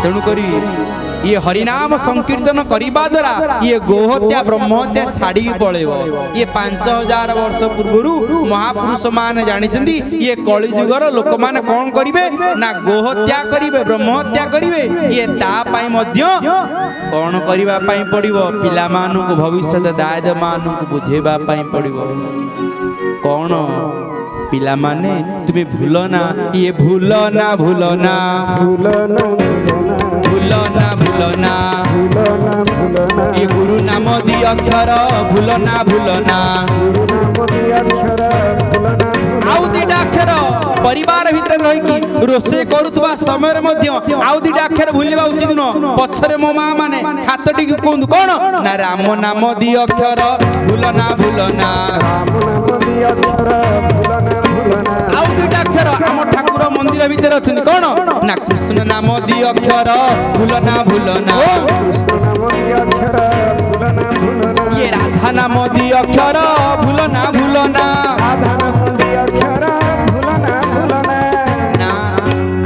तेणुकरी ये हरिनाम संकीर्तन करने द्वारा ये गोहत्या ब्रह्महत्या छाड़ी पड़ेब। ये 5000 वर्ष पूर्व महापुरुष मान जानी ये कलिजुगर लोक मैंने कौन करेंगे ना गोहत्या करेंगे ब्रह्महत्या करेंगे। ये तापाई कौन करने पड़ो पिला भविष्य दायित्व मान बुझेबा पड़ो कौन पिला माने तुम्हें भूलना ये भूलना भूलना भूलना भूलना भूलना भूलना ये गुरु नाम दी अक्षर भूलना भूलना आउ दिटा अक्षर परिवार भीतर रही रोषे करुवा समय आउ दिटा अक्षर भूलवा उचित न पछरे मो माँ माने हाथ टिक कहतु कौन ना राम नाम दी अक्षर भूलना भूलना आउ दुईटा अक्षर आम ठाकुर मंदिर भीतर अच्छे कौन ना कृष्ण नाम दी अक्षर भूलना भूलना ये राधा नाम दी अक्षर भूलना भूलना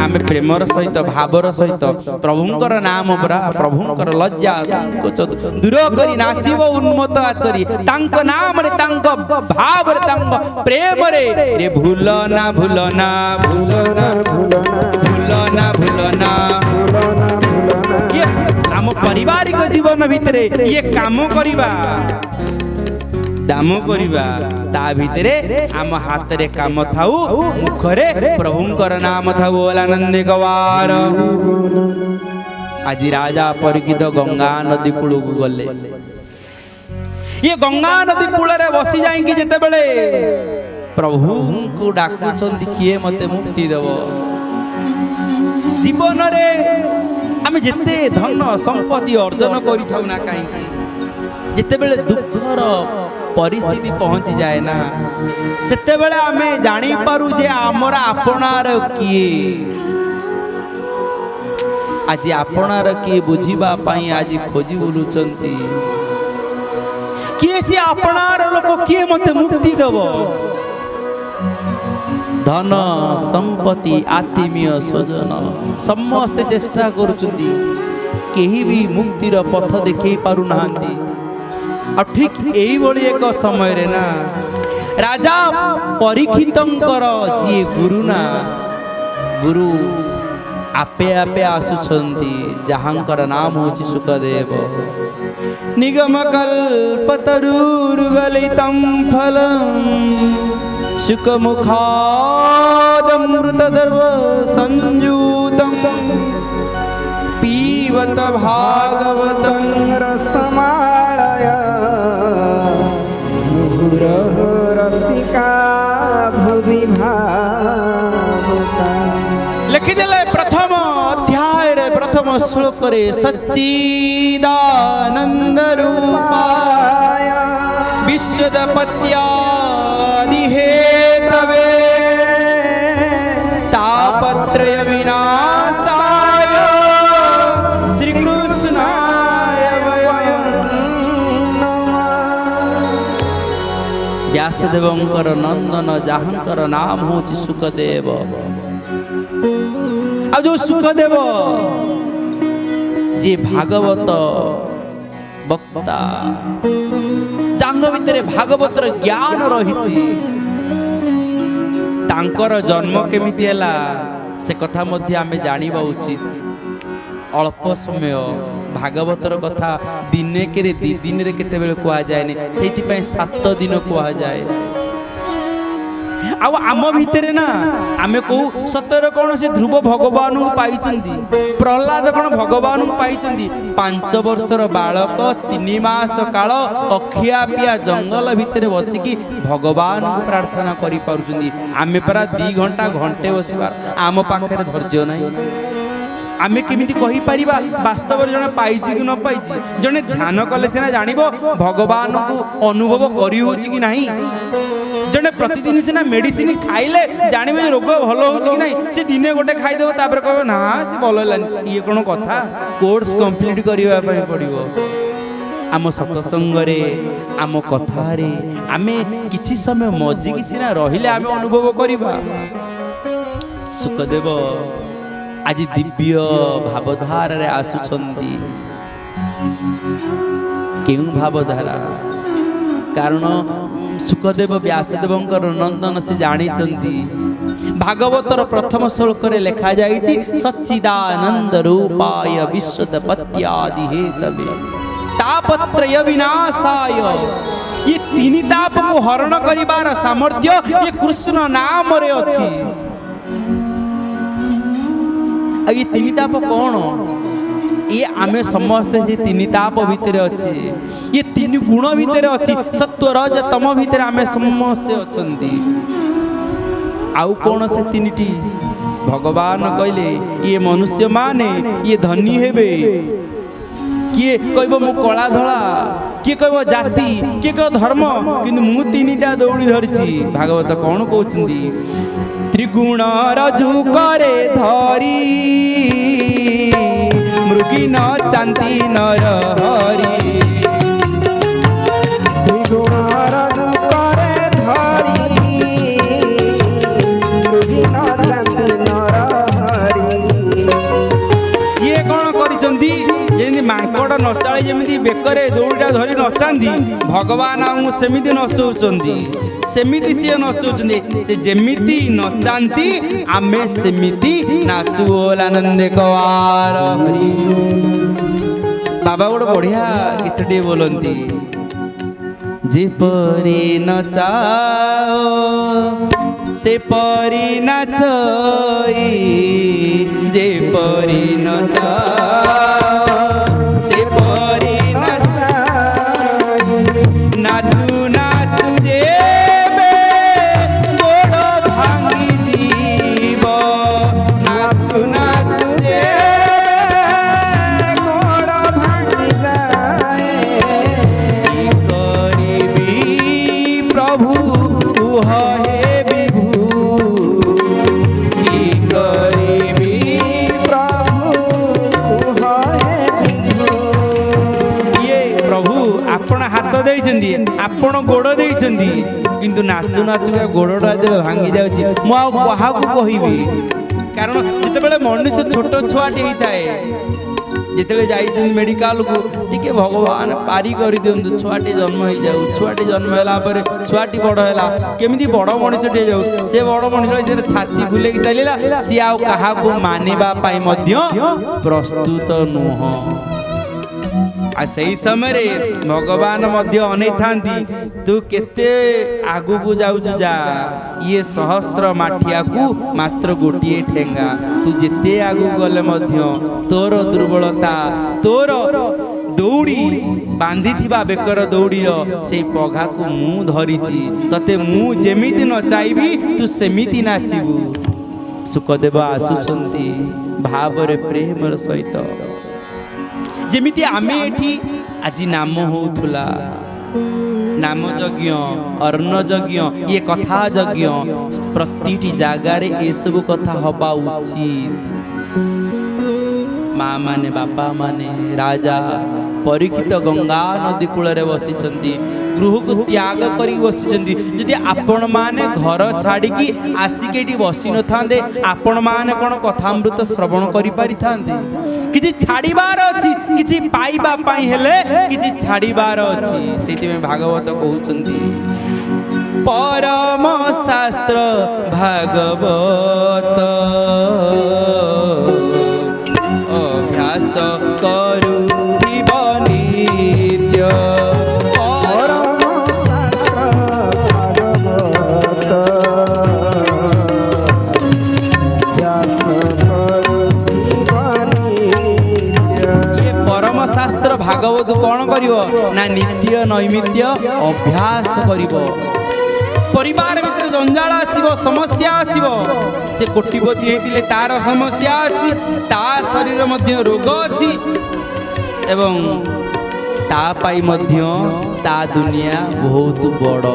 आमे प्रेमर सहित भावर सहित प्रभुंकर नाम परा प्रभुंकर लज्जा संकोच दूर करी नाचिब उन्मत्त आचरी तांको नाम रे तांको भाव रे तांको प्रेम रे भूलना भूलना भूलना भूलना भूलना ये आम पारिवारिक जीवन भितर ये काम करिबा दाम करिबा ता भितरे आम हाथ रे काम थाऊ मुखरे प्रभुंकर नाम थाऊ आनंद गवार। आज राजा परीक्षित गंगा नदी कूल गले ये गंगा नदी कूल रे बसी जाइकी जेते बेले प्रभु को डाकुचंदी किए मते मुक्ति देव जीवन रे आमे जेते धन संपत्ति अर्जन करि थाउ ना काई जेते बेले दुखर परिस्थिति पहुंची जाए ना सेते बेले आमे जानी पारू जे आमरा आपनार किए आज आपनार किए बुझीबा पाई आज खोजी बुलुचंती किए से आपनार लोक किए मते मुक्ति देबो धन संपत्ति आत्मीय स्वजन समस्त चेष्टा करुचंती केही भी मुक्तिर पथ देखै पारु नाहंती। और ठीक यही एक समय रे ना राजा परीक्षितंकर जी गुरु ना गुरु आपे आपे आसुछंती जहांकर नाम होची सुखदेव निगम कल्पतरुर्गलितं फलं सुखमुखादमृतदर्व संयुतं पीवत भागवतं रसमालय रसिका भुवि भावुका लिखिदेले प्रथम अध्याय रे प्रथम श्लोक रे सच्चिदानंद रूपाय विश्वदपत्यादि हेतवे तापत्रय विनाशाय श्रीकृष्णाय वयं व्यासदेवंकर नंदन जहांकर नाम होची सुखदेव। आ जो सुखदेव जे भागवत वक्ता जांग भितर भागवतर ज्ञान रही तांकर जन्म केमिति हैला से कथा मध्य आमे जानिबा उचित। अल्प समय भागवतर कथा दिने के दी दिन रे केते बेले कुआ जाय सेति पय 7 दिन कुआ जाय। आ आम भितर ना आमे को सतर कौन से ध्रुव भगवान को पाई प्रहलाद कौन भगवान को पाई 5 वर्षर बालक 3 मास काल अखिया पिया जंगल भितर बसिकी भगवान को प्रार्थना करि पारुचंदी। आमे परा 2 घंटा घंटे बसिबार आम पाखरे धैर्य नहीं। आमे केमिति कहि परिबा वास्तव जने पाइछि कि न पाइछि जने ध्यान कले सिना जानिबो भगवान को अनुभव करि होछि कि नाही। जने प्रतिदिन सिना मेडिसिन खाइले जानिबे रोग भलो होछि कि नाही से दिने गोटे खाइ देबो तापर कहबो ना से भलो लानी ये कोनो कथा कोर्स कंप्लीट करिवा पय पड़िबो। आम सत्संग रे आम कथा रे आमे किछि समय मजिकी सिना रहिले आमे अनुभव करिबा। सुखदेव ଆଜି ଦିବ୍ୟ ଭାବଧାରାରେ ଆସୁଛନ୍ତି। କେଉଁ ଭାବଧାରା? କାରଣ ସୁଖଦେବ ବ୍ୟାସଦେବଙ୍କର ନନ୍ଦନ ସେ ଜାଣିଛନ୍ତି। ଭାଗବତର ପ୍ରଥମ ଶ୍ଲୋକରେ ଲେଖା ଯାଇଛି ସଚ୍ଚିଦାନନ୍ଦ ରୂପାୟ ବିଶ୍ୱୋତ୍ପତ୍ତ୍ୟାଦି ହେତବେ ତାପତ୍ରୟ ବିନାଶାୟ। ये तीन ताप को हरण करिबार सामर्थ्य ये कृष्ण नाम रे अछि। ये तीन ताप कौन? ये आमे समस्त से तीन ताप भितर अच्छे, ये तीन गुण भितर अच्छी, सत्व रज तम भितर आमे समस्त अछंती। आउ कौन से तीनटी? भगवान कहले ये मनुष्य माने ये धनी हेबे। किए कहब मु कला धला, किए कहब जाति, किए कह धर्म, किंतु मु तीनटा दौड़ी धरिछि। भागवत कौन कहउछंदी? त्रिगुण रजु करे धरी मृगी न चांती नर हरि। त्रिगुण रजु करे धरी मृगी न चांती नर हरि। ये कौन करिसंदी? जेमि मांकड़ नचाळे जेमिति बेकरे दौड़ीटा धरी नचांदी, भगवान आमु सेमिति नचौचंदी। सेमिति से नचौचंदी, से जेमिति नचांती आमे सेमिति नाचु बोल आनंद कवार हरि। बाबा गोटे बढ़िया गीतटे बोलंती जे परी नचाओ से परी नाचई, जे परी नचाओ से परी नाचई। नाचु नाचु जेबे गोड़ भांगी जीव, नाचु नाचु जेबे गोड़ भांगी जाए। की करिबी प्रभु तुह हे विभु, की करिबी प्रभु है विभु। ये प्रभु आपण हाथ देइछंदी, आपण गोड़ देइछंदी, किंतु नाचु नाचु का गोड़टा जेबे भांगी जाउची मु आ काहाकू कहिबी। कारण जेतेबेले मनुष्य छोट छुआटी होइताए, जेतेबेले जाइछन मेडिकल को टिके भगवान पारी करि दियंतु छुआटी जन्म होई जाउ। छुआटी जन्म होला पर छुआटी बड़ होला केमिति बड़ मनुष्यटे जाउ, से बड़ मनुष्य से छाती खुले के चलिला, सी आ काहाकू मानिबा पाई मध्य प्रस्तुत नुह। आ सही समय रे भगवान मध्य अनै थांती तू केते आगु को जाउ जा, ये सहस्र माठिया को मात्र गोटिए ठेंगा। तू जेते आगु गले मध्य तोर दुर्बलता, तोर दौड़ी बांधी थिबा बेकर दौड़ीर से पघा को मु धरिछि, तते मु जेमिति न चाइबी तू सेमिति नाचिबू। सुखदेव आसुछंती भावरे प्रेमर सहित। जेमिति आमे एठी आज नाम होउथुला, नाम यज्ञ, अर्ण यज्ञ, ये कथा यज्ञ, प्रतिटी जगारे ए सब कथा हबा उचित। माँ माने बापा माने राजा परीक्षित गंगा नदी कूल बसी गृह को त्याग कर बसी। जदि आपण माने घर छाड़ी आसिक बसी न था आपण माने कौन कथामृत श्रवण कर पारि थांते? किछि छाड़ीबार अछि, किछि पाइबा पाई हेले किछि छाड़ीबार अछि। सेति में भागवत कहउचंती परम शास्त्र भागवत अभ्यास करू नित्य। परम शास्त्र भागवत अभ्यास करू नित्य। ये परम शास्त्र भागवत कौन करिवो ना नित्य नैमित्य अभ्यास करिवो। परिवार भितर जंजाल आसीबो, समस्या आसीबो, से कोटिपति हेतिले तार समस्या अछि, ता शरीर मध्य रोग अछि एवं ता पाई मध्य ता दुनिया बहुत बड़।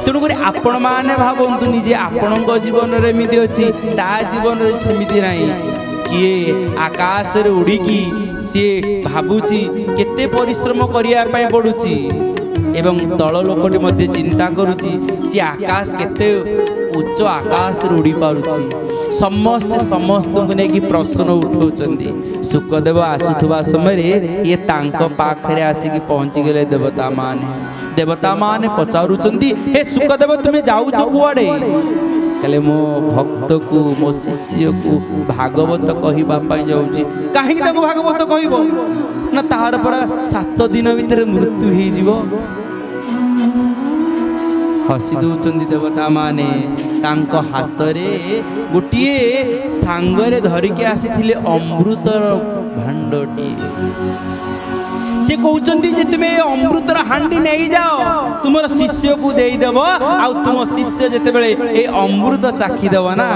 तेणुक आपण माने भावन्तु निजे आपणक जीवन रे एमिति अछि, ता जीवन रे सेमिति नाही। किए आकाश रे उड़ीकी सी भाबुची केते परिश्रम करिया पाई पडुची एवं तल लोकटी मध्य चिंता करुची सी आकाश केते उच्च आकाश रे उड़ी पारुची। ସମସ୍ତେ ସମସ୍ତଙ୍କୁ ନେଇକି ପ୍ରଶ୍ନ ଉଠାଉଛନ୍ତି। ଶୁକଦେବ ଆସୁଥିବା ସମୟରେ ଇଏ ତାଙ୍କ ପାଖରେ ଆସିକି ପହଞ୍ଚିଗଲେ ଦେବତା ମାନେ ପଚାରୁଛନ୍ତି, ହେ ଶୁକଦେବ ତୁମେ ଯାଉଛ କୁଆଡ଼େ? କହିଲେ ମୋ ଭକ୍ତକୁ ମୋ ଶିଷ୍ୟକୁ ଭାଗବତ କହିବା ପାଇଁ ଯାଉଛି। କାହିଁକି ତାକୁ ଭାଗବତ କହିବ? ନା ତାହାର ପରା 7 ଦିନ ଭିତରେ ମୃତ୍ୟୁ ହେଇଯିବ। ହସି ଦଉଛନ୍ତି ଦେବତା ମାନେ। ତାଙ୍କ ହାତରେ ଗୋଟିଏ ସାଙ୍ଗରେ ଧରିକି ଆସିଥିଲେ ଅମୃତର ଭାଣ୍ଡଟିଏ। ସେ କହୁଛନ୍ତି ଯେ ତୁମେ ଅମୃତର ହାଣ୍ଡି ନେଇଯାଅ, ତୁମର ଶିଷ୍ୟକୁ ଦେଇଦେବ, ଆଉ ତୁମ ଶିଷ୍ୟ ଯେତେବେଳେ এই ଅମୃତ ଚାଖିଦେବ ନା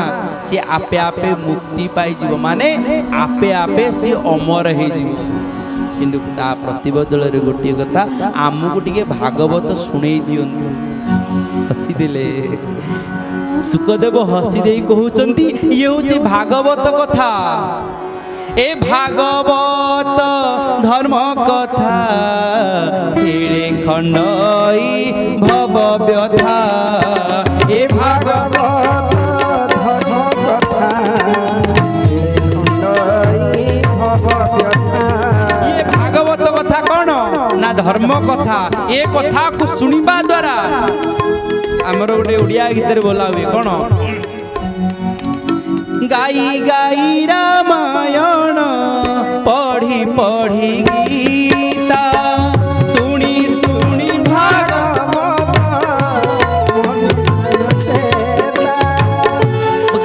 ସିଏ ଆପେ ଆପେ ମୁକ୍ତି ପାଇଯିବ, ମାନେ ଆପେ ଆପେ ସିଏ ଅମର ହେଇଯିବ। କିନ୍ତୁ ତା ପ୍ରତିବଦଳରେ ଗୋଟିଏ କଥା, ଆମକୁ ଟିକେ ଭାଗବତ ଶୁଣେଇ ଦିଅନ୍ତୁ। ହସିଦେଲେ। ଶୁକଦେବ ହସି ଦେଇ କହୁଛନ୍ତି, ଇଏ ହଉଛି ଭାଗବତ କଥା। এ ভাগবত ধর্ম কথা ছেড়ে খণ্ডই ভব ব্যথা। এ ভাগবত ধর্ম কথা ये भागवत कथा कौन ना धर्म कथा। ए कथा को सुनिबा द्वारा हमर गोटे ओडिया गीत रे बोला हुए कौन, गाई गाई रामायण पढ़ी पढ़ी गीता सुनी सुनी भागवत।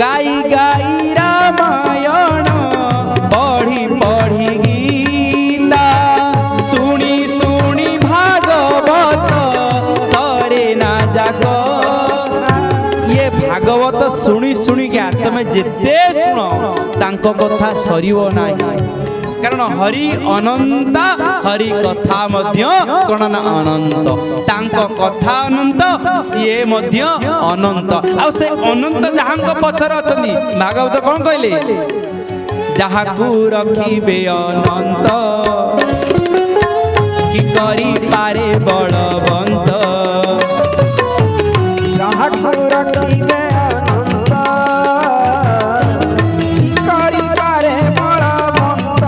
गाई गाई रामायण पढ़ी पढ़ी गीता सुनी सुनी भागवत सरे ना जागो। ये भागवत शुणी शुणी क्या तुम जिते शुण तांको कथा सरीब नाही, कारण हरि अनंत, हरि कथा मध्य कोन ना अनंत। तांको कथा अनंत, सिए मध्य अनंत। आ से अनंत जहांको पछर अछंदी भागवत कोन कहले, जाहाकू रखिबे अनंत कि करी पारे बलवंत। যাহাকু রাখিবে অনন্ত কি করিপারে বলবন্ত।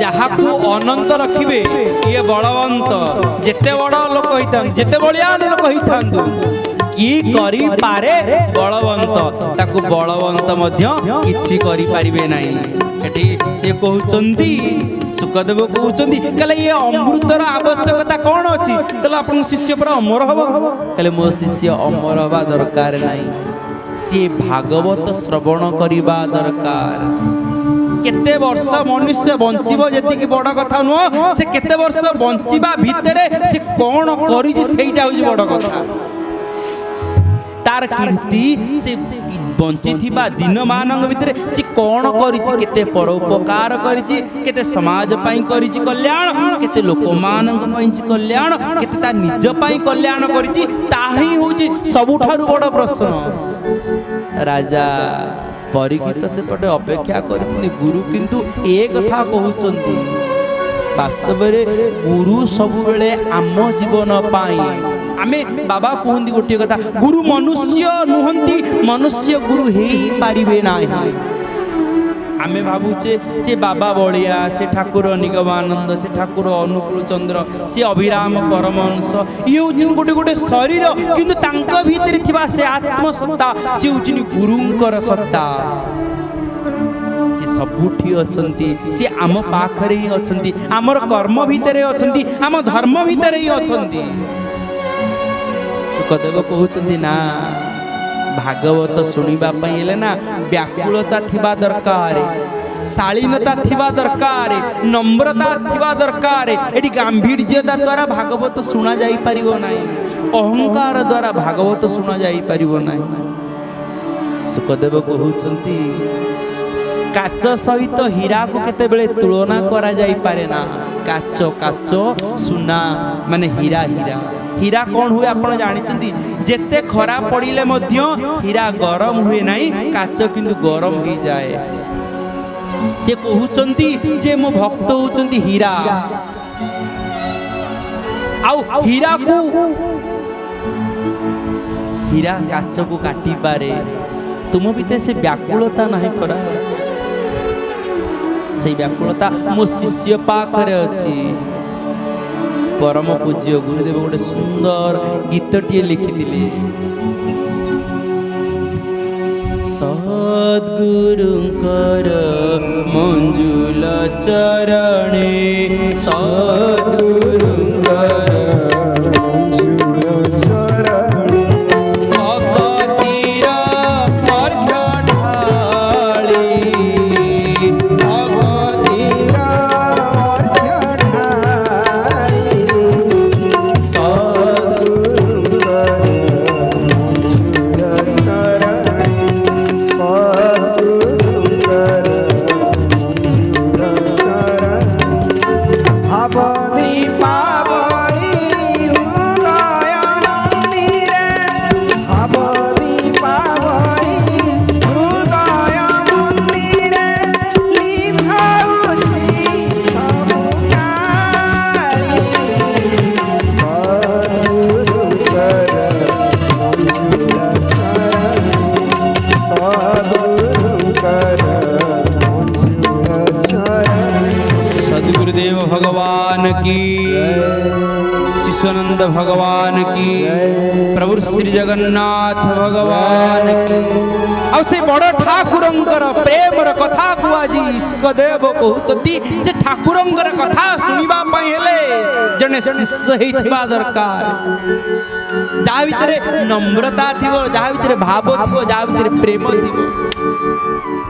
যাহাকু অনন্ত রখিবে ইয়ে বলবন্ত। যেতে বড় লোক হইতান, যেতে বলিয়ান লোক হইতান, কি করি পারে বলবন্ত, তাকু বলবন্ত মধ্য কিছু করি পারিবে নাই। এটি সে কহুচন্তি, সুকদেব কহুচন্তি, কলে ইয়ে অমৃতর আবশ্যকতা কোন ଅଛି? কলে আপন শিষ্য পরা অমর হব। কলে মো শিষ্য অমর হবা দরকার নাই, সে ভাগবত শ্রবণ করিবা দরকার। কেতে বর্ষ মনুষ্য বঞ্চিব যেতিকি বড় কথা নুহ, সে কেতে বর্ষ বঞ্চিবা ভিতরে সে কোন করিছি সেইটা হচ্ছে বড় কথা। তার কীর্তি সে বঞ্চিথিবা দিন ମାନଙ୍କ ভিতরে সে কোন করিছি, কেতে পরোপকার করিছি, কেতে সমাজ পাই করিছি কল্যাণ, কেতে লোকମାନଙ୍କ পাই কল্যাণ, কেতে তা নিজ পাই কল্যাণ করিছি, তাহি হଉଛି ସବୁଠାରୁ ବଡ଼ ପ୍ରଶ୍ନ। রাজা পরীক্ষিত সেপটে অপেক্ষা করেছেন, গুরু কিন্তু এ কথা কହୁଛନ୍ତି। বাস্তবরে গুরু ସବୁବେଳେ ଆମ ଜୀବନ ପାଇଁ। ଆମେ ବାବା କୁହନ୍ତି ଗୋଟିଏ କଥା, ଗୁରୁ ମନୁଷ୍ୟ ନୁହନ୍ତି, ମନୁଷ୍ୟ ଗୁରୁ ହେଇପାରିବେ ନାହିଁ। ଆମେ ଭାବୁଛେ ସେ ବାବା ବଳିଆ, ସେ ଠାକୁର ନିଗମାନନ୍ଦ, ସେ ଠାକୁର ଅନୁକୂଳ ଚନ୍ଦ୍ର, ସେ ଅଭିରାମ ପରମହଂସ, ଇଏ ହେଉଛନ୍ତି ଗୋଟେ ଗୋଟେ ଶରୀର, କିନ୍ତୁ ତାଙ୍କ ଭିତରେ ଥିବା ସେ ଆତ୍ମସତ୍ତା, ସେ ହେଉଛନ୍ତି ଗୁରୁଙ୍କର ସତ୍ତା। ସେ ସବୁଠି ଅଛନ୍ତି, ସେ ଆମ ପାଖରେ ହିଁ ଅଛନ୍ତି, ଆମର କର୍ମ ଭିତରେ ଅଛନ୍ତି, ଆମ ଧର୍ମ ଭିତରେ ହିଁ ଅଛନ୍ତି। ସୁକଦେବ କହୁଛନ୍ତି ନା, ଭାଗବତ ଶୁଣିବା ପାଇଁ ହେଲେ ନା ବ୍ୟାକୁଳତା ଥିବା ଦରକାର, ଶାଳୀନତା ଥିବା ଦରକାର, ନମ୍ରତା ଥିବା ଦରକାର। ଏଠି ଗାମ୍ଭୀର୍ଯ୍ୟତା ଦ୍ୱାରା ଭାଗବତ ଶୁଣା ଯାଇପାରିବ ନାହିଁ, ଅହଙ୍କାର ଦ୍ୱାରା ଭାଗବତ ଶୁଣା ଯାଇପାରିବ ନାହିଁ। ସୁକଦେବ କହୁଛନ୍ତି, କାଚ ସହିତ ହୀରାକୁ କେତେବେଳେ ତୁଳନା କରାଯାଇପାରେ ନା। କାଚ କାଚ, ସୁନା ମାନେ ହୀରା ହୀରା। ହୀରା କ'ଣ ହୁଏ ଆପଣ ଜାଣିଛନ୍ତି? ଯେତେ ଖରା ପଡ଼ିଲେ ମଧ୍ୟ ହୀରା ଗରମ ହୁଏ ନାହିଁ, କାଚ କିନ୍ତୁ ଗରମ ହେଇଯାଏ। ସେ କହୁଛନ୍ତି ଯେ ମୋ ଭକ୍ତ ହେଉଛନ୍ତି ହୀରା, ଆଉ ହୀରାକୁ, ହୀରା କାଚକୁ କାଟିପାରେ, तुम भी से व्याकुलता नहीं परा से व्याकुलता मो शिष्य पाखरे अच्छी परम पूज्य गुरुदेव गोटे सुंदर गीतटिए लिखिथिले सद्गुरुंकर मंजुल चरणे सद्गुरुंकर भगवान की शिशुनंद भगवान की प्रभु श्री जगन्नाथ भगवान की आ से बड़ ठाकुरंकर प्रेमर कथा को आज सुखदेव कहउछती से ठाकुरंकर कथा सुनिबा पई हेले जने शिष्य हेथिबा दरकार जा भितरे नम्रता थिबो जा भितरे भाव थिबो जा भितरे प्रेम थिबो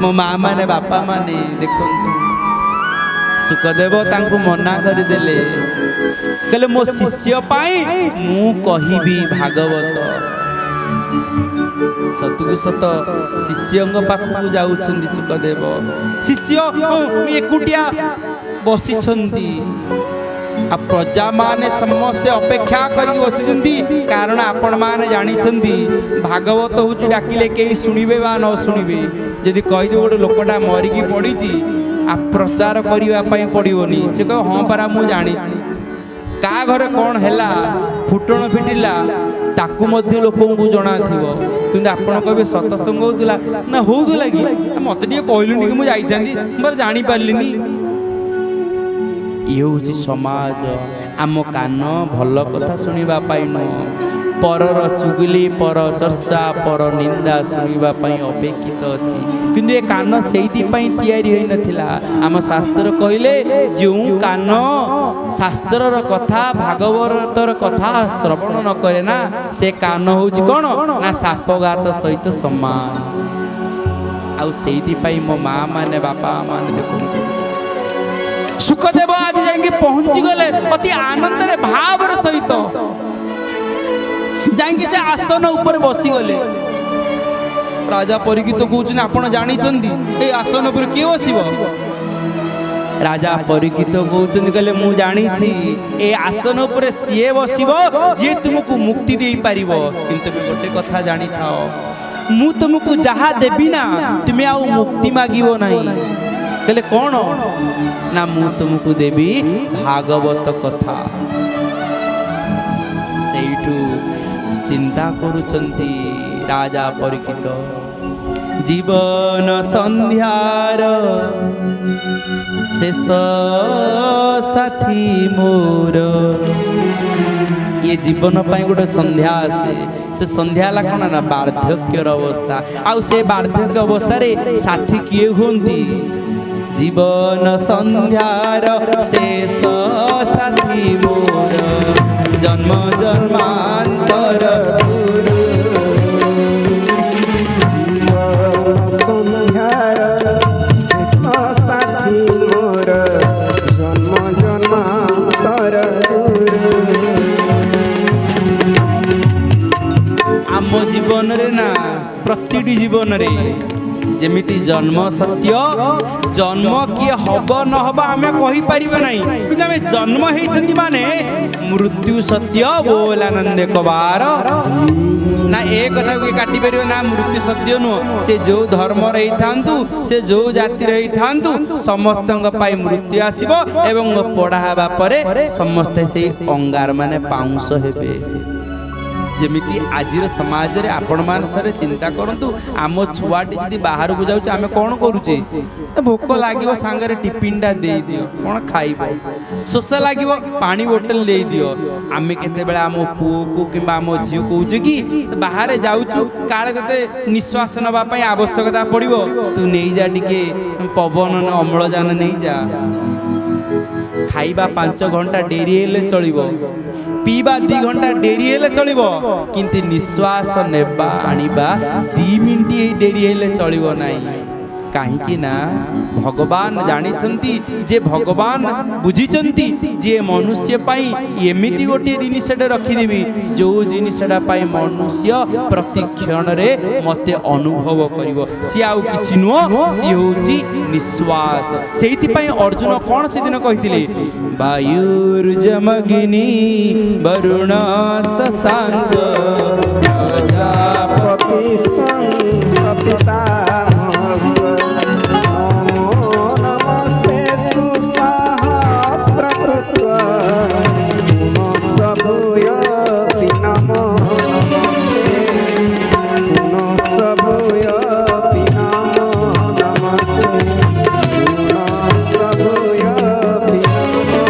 मो मां माने बापा माने देखो सुखदेव तांको मना करदेले कहले मो शिष्य पाई मु कहिबी भागवत सतुकु सत शिष्यंग पाखु जाउछंदी सुखदेव शिष्य एकुटिया बसी छंदी आ प्रजा माने समस्त अपेक्षा करी बसी कारण आपण माने जानी छंदी भागवत होची डाकिले केही सुनिबे बा न सुनिबे यदि कहि दे गोटे लोकटा मरिकी पड़ीची आ प्रचार करने पड़ोनी से कह हाँ पारा मु जानी का घरे कौन है फुटण फिटिला ताकू मध्य लोक जना थी कि आपड़ कहे सतसंग होता ना होता कि मत कहलुनि कि मुझे मोर जापारे ये हूँ समाज आम कान भल कथा शुणा न परर चुगली पर चर्चा पर निंदा शुणा अपेक्षित अच्छी किंतु ये कान से नथिला आम शास्त्र कहले जो कान शास्त्रर कथा भागवतर कथा श्रवण न करे ना से कान हूँ कौन ना सापघात सहित समान आई मो माँ माने बापा माने देखो सुखदेव आज जाएंगे पहुंची गले अति आनंद रे भाव सहित जाएंगे से आसन ऊपर बसी गले राजा परीक्षित कहउछन आपण जानी चंदी ए आसन ऊपर के बसिबो राजा परीक्षित कहउछन कहले मु जानी छी ए आसन ऊपर सिए बसिबो जे तुमको मुक्ति देई पारिबो किंतु गोटे कथा जानी थाओ मु तुमको जहा देबी ना तुमे आ मुक्ति मागिबो नाही कहले कौन ना मु तुमको देवी भागवत कथा सेठू चिंता करुचंती राजा परीक्षित जीवन संध्यार शेष साथी मोर ये जीवन पाई गोटे संध्या आसे से संध्या ला कौन ना वार्धक्यर अवस्था आउ से वार्धक्य अवस्था रे साथी किए होंती जीवन संध्यार शेष साथी मोर जन्म जन्मांतर जीवन संध्यार शेष साथी मोर जन्म जन्मांतर आम जीवन रे ना प्रतिटी जीवन रे जेमिति जन्म सत्य जन्म किए हब न हब आमे कहि परिबा नाही कि आमे जन्म हेइछंती माने मृत्यु सत्य बोलानंद कबार ना एक कथा को काटी परिबो ना मृत्यु सत्य नु से जो धर्म रही थांतु से जो जाति रही थांतु समस्तंग पाई मृत्यु आसीबो एवं पढ़ा हेबा परे समस्त से अंगार माने पाउंस हेबे ଯେମିତି ଆଜିର ସମାଜରେ ଆପଣମାନେ ଥରେ ଚିନ୍ତା କରନ୍ତୁ, ଆମ ଛୁଆଟି ଯଦି ବାହାରକୁ ଯାଉଛି ଆମେ କ'ଣ କରୁଛେ? ଭୋକ ଲାଗିବ ସାଙ୍ଗରେ ଟିଫିନଟା ଦେଇଦିଅ, କ'ଣ ଖାଇବ। ଶୋଷ ଲାଗିବ ପାଣି ବୋଟଲ ଦେଇଦିଅ। ଆମେ କେତେବେଳେ ଆମ ପୁଅକୁ କିମ୍ବା ଆମ ଝିଅ କହୁଛୁ କି ବାହାରେ ଯାଉଛୁ, କାଳେ ତତେ ନିଶ୍ୱାସ ନେବା ପାଇଁ ଆବଶ୍ୟକତା ପଡ଼ିବ, ତୁ ନେଇଯା ଟିକେ ପବନ ଅମ୍ଳଜାନ ନେଇଯା। ଖାଇବା 5 ଘଣ୍ଟା ଡେରି ହେଲେ ଚଳିବ, ପିଇବା 2 ଘଣ୍ଟା ଡେରି ହେଲେ ଚଳିବ, କିନ୍ତୁ ନିଶ୍ୱାସ ନେବା ଆଣିବା 2 ମିନିଟ୍ ଡେରି ହେଲେ ଚଳିବ ନାହିଁ। କାହିଁକି ନା ଭଗବାନ ଜାଣିଛନ୍ତି ଯେ ଭଗବାନ ବୁଝିଛନ୍ତି ଯେ ମନୁଷ୍ୟ ପାଇଁ ଏମିତି ଗୋଟିଏ ଜିନିଷଟେ ରଖିଦେବି ଯେଉଁ ଜିନିଷଟା ପାଇଁ ମନୁଷ୍ୟ ପ୍ରତି କ୍ଷଣରେ ମୋତେ ଅନୁଭବ କରିବ। ସିଏ ଆଉ କିଛି ନୁହଁ, ସିଏ ହେଉଛି ନିଶ୍ୱାସ। ସେଇଥିପାଇଁ ଅର୍ଜୁନ କ'ଣ ସେଦିନ କହିଥିଲେ? ବାୟୁର୍ଜମଗିନି ବରୁଣ ଶଶାଙ୍କ ପ୍ରଜାପତିସ୍ତଂ ପିତାମହସ୍ୟ ନମୋ ନମସ୍ତେସ୍ତୁ ସହସ୍ରକୃତ୍ୱ ପୁନଃ ଭୂୟୋऽପି ନମୋ ନମସ୍ତେ ପୁନଃ ଭୂୟୋऽପି ନମୋ ନମସ୍ତେ ପୁନଃ ଭୂୟୋऽପି ନମୋ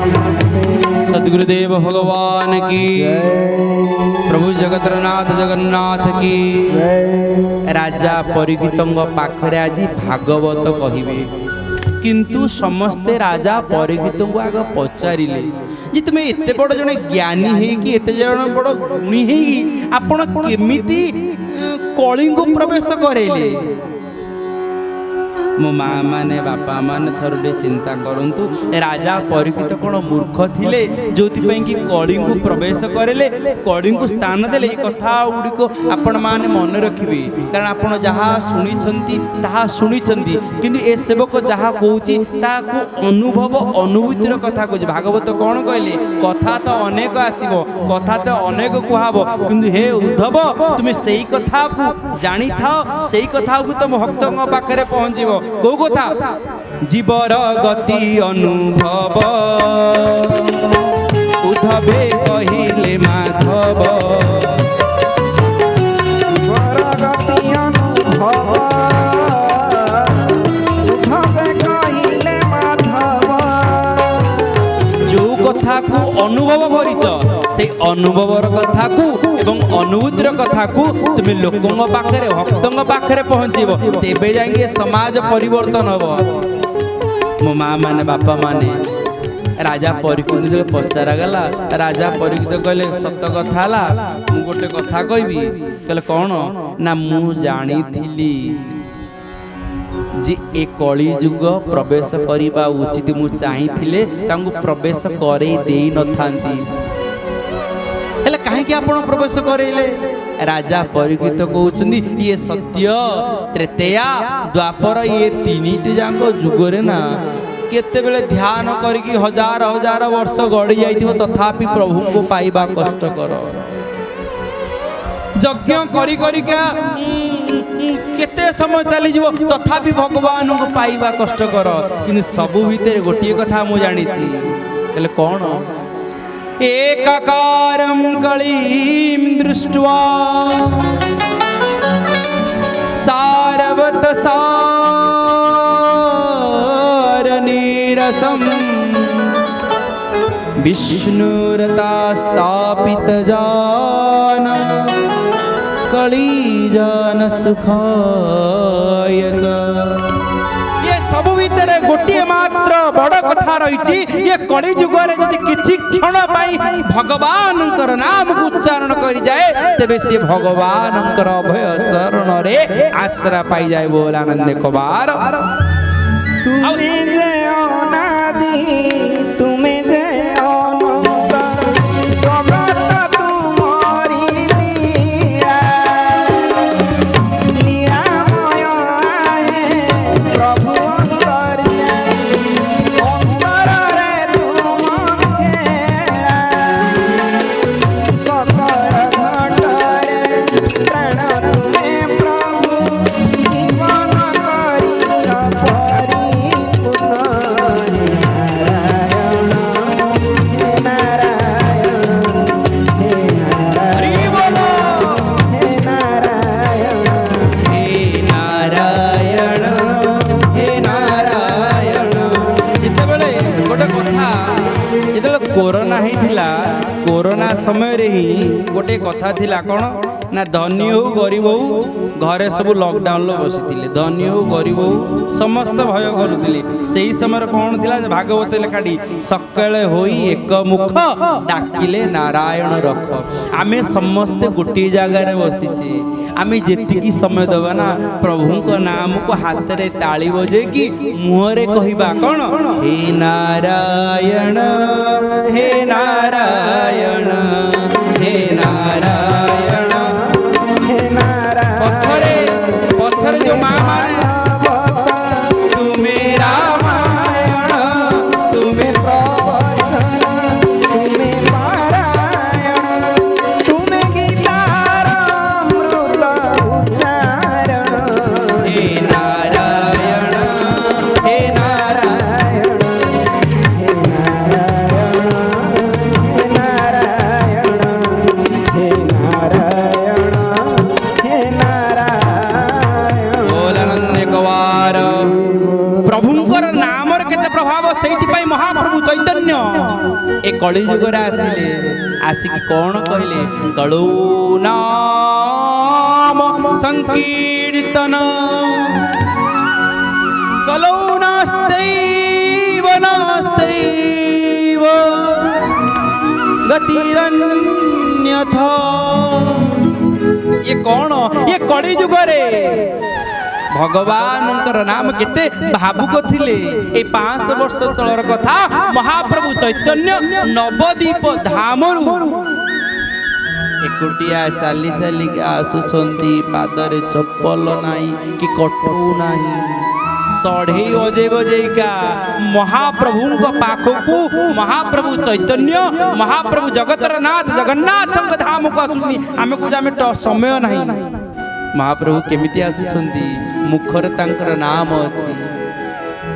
ନମସ୍ତେ। सद्गुरुदेव भगवान की, प्रभु जगतनाथ जगन्नाथ की। राजा परीक्षितଙ୍କ ପାଖରେ ଆଜି ଭାଗବତ କହିବେ, କିନ୍ତୁ ସମସ୍ତେ ରାଜା ପରୀକ୍ଷିତଙ୍କୁ ଆଗ ପଚାରିଲେ ଯେ ତୁମେ ଏତେ ବଡ଼ ଜଣେ ଜ୍ଞାନୀ ହେଇକି, ଏତେ ଜଣ ବଡ଼ ଗୁଣୀ ହେଇକି ଆପଣ କେମିତି କଳିଙ୍କୁ ପ୍ରବେଶ କରେଇଲେ? ମୋ ମା ମାନେ ବାପା ମାନେ ଥରୁଟେ ଚିନ୍ତା କରନ୍ତୁ, ରାଜା ପରୀକ୍ଷିତ କ'ଣ ମୂର୍ଖ ଥିଲେ ଯେଉଁଥିପାଇଁ କି କଳିଙ୍କୁ ପ୍ରବେଶ କରିଲେ, କଳିଙ୍କୁ ସ୍ଥାନ ଦେଲେ? ଏ କଥା ଗୁଡ଼ିକ ଆପଣମାନେ ମନେ ରଖିବେ, କାରଣ ଆପଣ ଯାହା ଶୁଣିଛନ୍ତି ତାହା ଶୁଣିଛନ୍ତି, କିନ୍ତୁ ଏ ସେବକ ଯାହା କହୁଛି ତାହାକୁ ଅନୁଭବ ଅନୁଭୂତିର କଥା କହୁଛି। ଭାଗବତ କ'ଣ କହିଲେ? କଥା ତ ଅନେକ ଆସିବ, କଥା ତ ଅନେକ କୁହାବ, କିନ୍ତୁ ହେ ଉଦ୍ଧବ ତୁମେ ସେଇ କଥାକୁ ଜାଣିଥାଅ, ସେଇ କଥାକୁ ତମ ଭକ୍ତଙ୍କ ପାଖରେ ପହଞ୍ଚିବ। କୋଉ କଥା? ଜୀବର ଗତି ଅନୁଭବ ଉଦ୍ଧବେ କହିଲେ ମାଧବ। ଜୀବର ଗତି ଅନୁଭବ ଉଦ୍ଧବେ କହିଲେ ମାଧବ। ଯୋଉ କଥାକୁ ଅନୁଭବ କରିଛ সেই ଅନୁଭବର କଥାକୁ ଏବଂ ଅନୁଭୂତିର କଥାକୁ ତୁମେ ଲୋକଙ୍କ ପାଖରେ, ଭକ୍ତଙ୍କ ପାଖରେ ପହଞ୍ଚିବ, ତେବେ ଯାଇକି ସମାଜ ପରିବର୍ତ୍ତନ ହେବ। ମୋ ମା ମାନେ ବାପା ମାନେ ରାଜା ପରୀକ୍ଷିତ ଯେତେବେଳେ ପଚରାଗଲା, ରାଜା ପରୀକ୍ଷିତ କହିଲେ ସତ କଥା ହେଲା, ମୁଁ ଗୋଟେ କଥା କହିବି। କହିଲେ କ'ଣ? ନା ମୁଁ ଜାଣିଥିଲି ଯେ ଏ କଳି ଯୁଗ ପ୍ରବେଶ କରିବା ଉଚିତ, ମୁଁ ଚାହିଁଥିଲେ ତାଙ୍କୁ ପ୍ରବେଶ କରେଇ ଦେଇନଥାନ୍ତି, ହେଲେ କାହିଁକି ଆପଣ ପ୍ରବେଶ କରେଇଲେ? ରାଜା ପରୀକ୍ଷିତ କହୁଛନ୍ତି ଇଏ ସତ୍ୟ ତ୍ରେତେୟା ଦ୍ୱାପର, ଇଏ 3ଟି ଯାକ ଯୁଗରେ ନା କେତେବେଳେ ଧ୍ୟାନ କରିକି ହଜାର ହଜାର ବର୍ଷ ଗଡ଼ି ଯାଇଥିବ, ତଥାପି ପ୍ରଭୁଙ୍କୁ ପାଇବା କଷ୍ଟକର। ଯଜ୍ଞ କରି କରିକା କେତେ ସମୟ ଚାଲିଯିବ, ତଥାପି ଭଗବାନଙ୍କୁ ପାଇବା କଷ୍ଟକର। କିନ୍ତୁ ସବୁ ଭିତରେ ଗୋଟିଏ କଥା ମୁଁ ଜାଣିଛି, ହେଲେ କ'ଣ? एकाकारं कलीं दृष्ट्वा सारवत सारनीरसं विष्णुरतास्तापितजान कलीजान सुखाय च। सबु भितर गोटे मात्र बड़ कथा रही, ये कली जुगरे जदि किछि क्षण पाई भगवानकर नाम को उच्चारण करि जाए, तेबे से भगवानकर अभय चरण रे आश्रय पाई जाए। बोल आनंद कबार। तुम्हें जे अनादि, तुम्हें जे अनंत, जगत तुम्हारी लीला, लीलामय आहे प्रभु अंतर रे तुम खेला, सकल घटरे प्राण तुम्हें प्रभु जीवन करी समय रे ही गोटे कथा थिला कोन ना धनी हो गरीब हो घरे सब लॉकडाउन लो बसिथिले धनी हो गरीब हो समस्त भय करुथिले सेही समय कोन थिला भागवत लेखाडी सकाळे होई एक मुख डाकिले नारायण रख आमे समस्त गोटी जगह रे बसिछे आमे जेतिकी समय दबा ना प्रभु को नाम को हाथ रे ताली बजे की मुंह रे कहिबा कोन हे नारायण हे नारायण हे नारायण हे नारायण पछरे पछरे जो मां माने तुम्हें रामायण तुम्हें प्रवचन तुम्हें पारायण तुम्हें गीतामृत उच्चारण हे नारायण हे नारायण हे नारायण हे नारायण हे नारायण बोलानंद कवार प्रभुंकर नामर केते प्रभाव सेति पई महाप्रभु चैतन्य ए कली युग रे आसिले आसिकी कोन कहले कळू नाम संकीर्तन कलौ नास्त्यैव नास्त्यैव गतिरन्यथा ये कौन ये कली युग रे भगवानंकर नाम केते भावुक थिले ए 500 वर्ष तळर कथा महाप्रभु चैतन्य नवदीप धामरु एकुटिया चाली चाली आसुछंती पादरे चप्पल नाही कि कठौ नाही सढ़े बजे बजेका महाप्रभु पाखकू महाप्रभु चैतन्य महाप्रभु जगतर नाथ जगन्नाथ धाम को आसुनी आमे को आमे समय नाही महाप्रभु केमिति आसुछंती मुखर तांकर नाम अछि